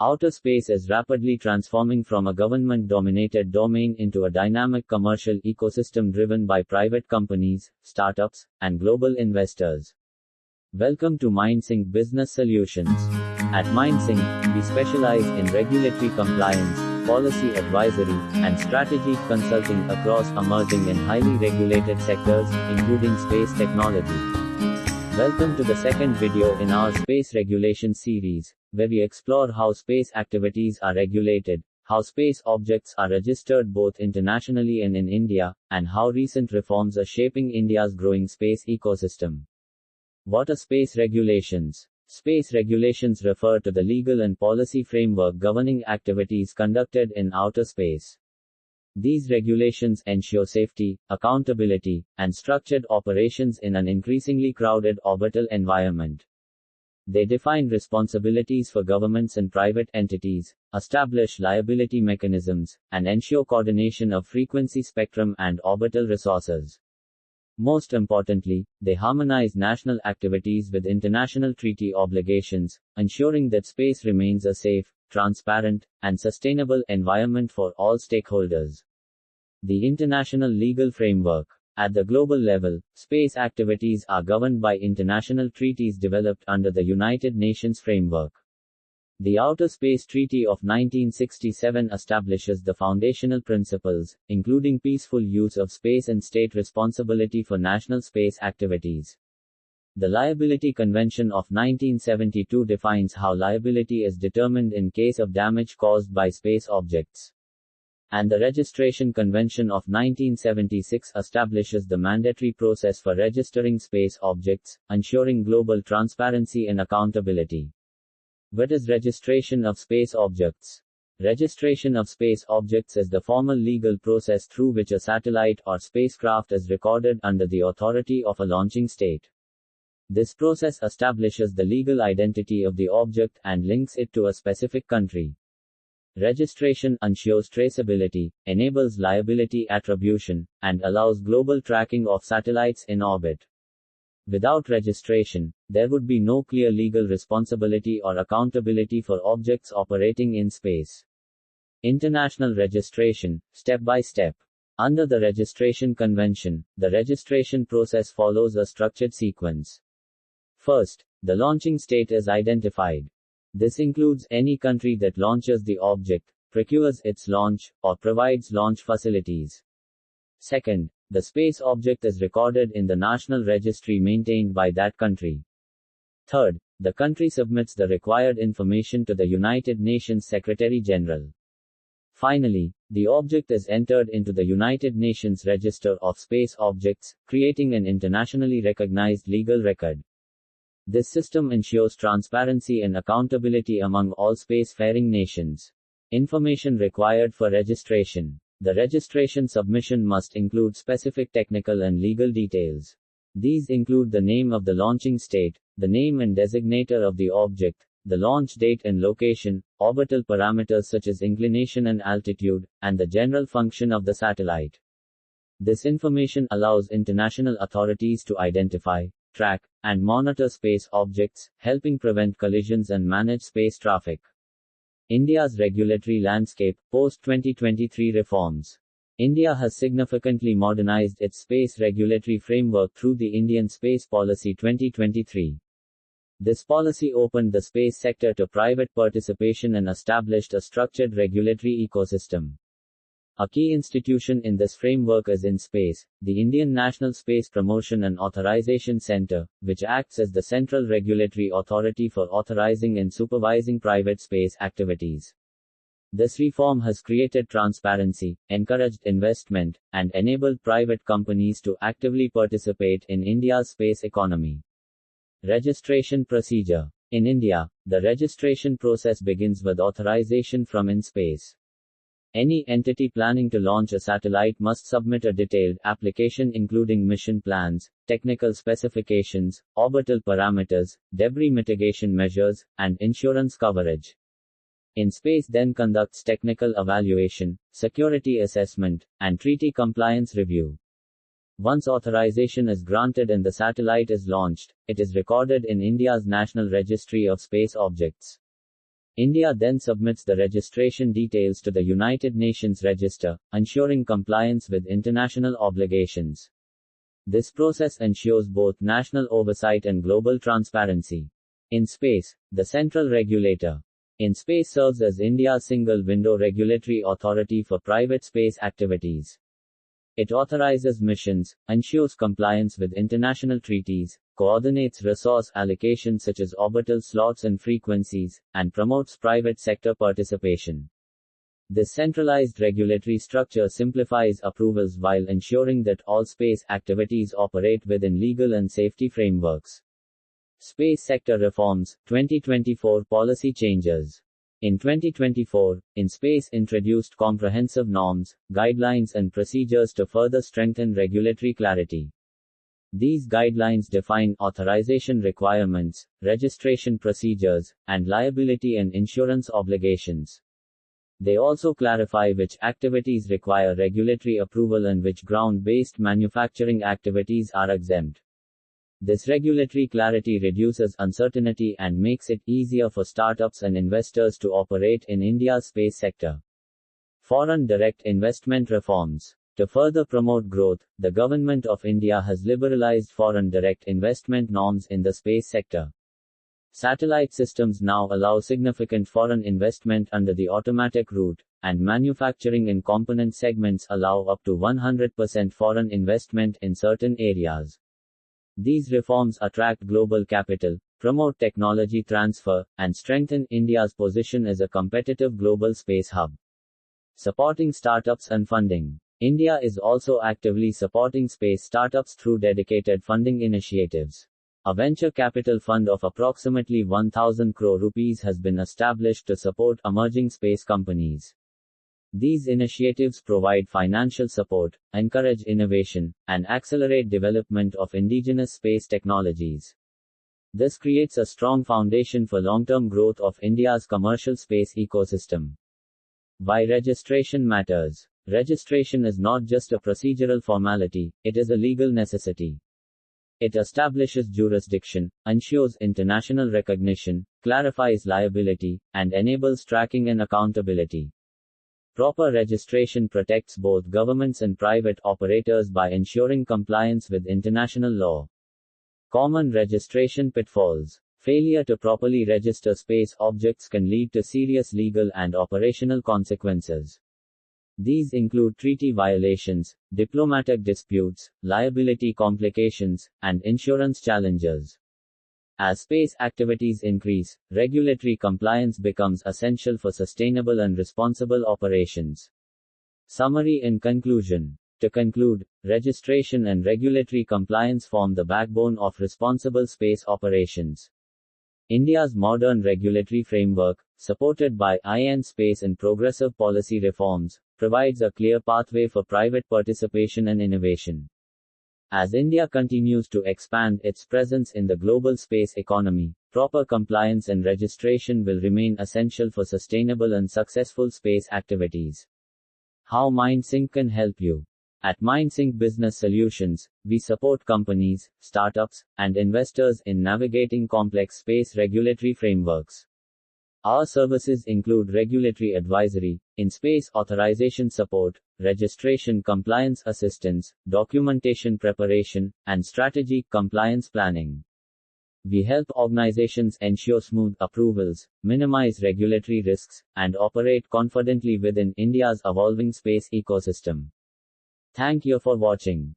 Outer space is rapidly transforming from a government-dominated domain into a dynamic commercial ecosystem driven by private companies, startups, and global investors. Welcome to mindsync Business Solutions. At mindsync, we specialize in regulatory compliance, policy advisory, and strategic consulting across emerging and highly regulated sectors, including space technology. Welcome to the second video in our space regulation series, where we explore how space activities are regulated, how space objects are registered both internationally and in India, and how recent reforms are shaping India's growing space ecosystem. What are space regulations? Space regulations refer to the legal and policy framework governing activities conducted in outer space. These regulations ensure safety, accountability, and structured operations in an increasingly crowded orbital environment. They define responsibilities for governments and private entities, establish liability mechanisms, and ensure coordination of frequency spectrum and orbital resources. Most importantly, they harmonize national activities with international treaty obligations, ensuring that space remains a safe, transparent, and sustainable environment for all stakeholders. The international legal framework. At the global level, space activities are governed by international treaties developed under the United Nations framework. The Outer Space Treaty of 1967 establishes the foundational principles, including peaceful use of space and state responsibility for national space activities. The Liability Convention of 1972 defines how liability is determined in case of damage caused by space objects. And the Registration Convention of 1976 establishes the mandatory process for registering space objects, ensuring global transparency and accountability. What is registration of space objects? Registration of space objects is the formal legal process through which a satellite or spacecraft is recorded under the authority of a launching state. This process establishes the legal identity of the object and links it to a specific country. Registration ensures traceability, enables liability attribution, and allows global tracking of satellites in orbit. Without registration, there would be no clear legal responsibility or accountability for objects operating in space. International registration, step by step. Under the Registration Convention, the registration process follows a structured sequence. First, the launching state is identified. This includes any country that launches the object, procures its launch, or provides launch facilities. Second, the space object is recorded in the national registry maintained by that country. Third, the country submits the required information to the United Nations Secretary-General. Finally, the object is entered into the United Nations Register of Space Objects, creating an internationally recognized legal record. This system ensures transparency and accountability among all spacefaring nations. Information required for registration. The registration submission must include specific technical and legal details. These include the name of the launching state, the name and designator of the object, the launch date and location, orbital parameters such as inclination and altitude, and the general function of the satellite. This information allows international authorities to identify, track, and monitor space objects, helping prevent collisions and manage space traffic. India's regulatory landscape, post-2023 reforms. India has significantly modernized its space regulatory framework through the Indian Space Policy 2023. This policy opened the space sector to private participation and established a structured regulatory ecosystem. A key institution in this framework is InSpace, the Indian National Space Promotion and Authorization Center, which acts as the central regulatory authority for authorizing and supervising private space activities. This reform has created transparency, encouraged investment, and enabled private companies to actively participate in India's space economy. Registration procedure. In India, the registration process begins with authorization from InSpace. Any entity planning to launch a satellite must submit a detailed application including mission plans, technical specifications, orbital parameters, debris mitigation measures, and insurance coverage. InSpace then conducts technical evaluation, security assessment, and treaty compliance review. Once authorization is granted and the satellite is launched, it is recorded in India's National Registry of Space Objects. India then submits the registration details to the United Nations Register, ensuring compliance with international obligations. This process ensures both national oversight and global transparency. Inspace, the central regulator. Inspace serves as India's single-window regulatory authority for private space activities. It authorizes missions, ensures compliance with international treaties, coordinates resource allocation such as orbital slots and frequencies, and promotes private sector participation. This centralized regulatory structure simplifies approvals while ensuring that all space activities operate within legal and safety frameworks. Space sector reforms, 2024 policy changes. In 2024, InSpace introduced comprehensive norms, guidelines and procedures to further strengthen regulatory clarity. These guidelines define authorization requirements, registration procedures, and liability and insurance obligations. They also clarify which activities require regulatory approval and which ground-based manufacturing activities are exempt. This regulatory clarity reduces uncertainty and makes it easier for startups and investors to operate in India's space sector. Foreign direct investment reforms. To further promote growth, the Government of India has liberalized foreign direct investment norms in the space sector. Satellite systems now allow significant foreign investment under the automatic route, and manufacturing and component segments allow up to 100% foreign investment in certain areas. These reforms attract global capital, promote technology transfer, and strengthen India's position as a competitive global space hub. Supporting startups and funding. India is also actively supporting space startups through dedicated funding initiatives. A venture capital fund of approximately 1,000 crore rupees has been established to support emerging space companies. These initiatives provide financial support, encourage innovation, and accelerate development of indigenous space technologies. This creates a strong foundation for long-term growth of India's commercial space ecosystem. Why registration matters. Registration is not just a procedural formality, it is a legal necessity. It establishes jurisdiction, ensures international recognition, clarifies liability, and enables tracking and accountability. Proper registration protects both governments and private operators by ensuring compliance with international law. Common registration pitfalls. Failure to properly register space objects can lead to serious legal and operational consequences. These include treaty violations, diplomatic disputes, liability complications, and insurance challenges. As space activities increase, regulatory compliance becomes essential for sustainable and responsible operations. Summary and conclusion. To conclude, registration and regulatory compliance form the backbone of responsible space operations. India's modern regulatory framework, supported by inspace and progressive policy reforms, provides a clear pathway for private participation and innovation. As India continues to expand its presence in the global space economy, proper compliance and registration will remain essential for sustainable and successful space activities. How mindsync can help you. At mindsync Business Solutions, we support companies, startups, and investors in navigating complex space regulatory frameworks. Our services include regulatory advisory, in-space authorization support, registration compliance assistance, documentation preparation, and strategic compliance planning. We help organizations ensure smooth approvals, minimize regulatory risks, and operate confidently within India's evolving space ecosystem. Thank you for watching.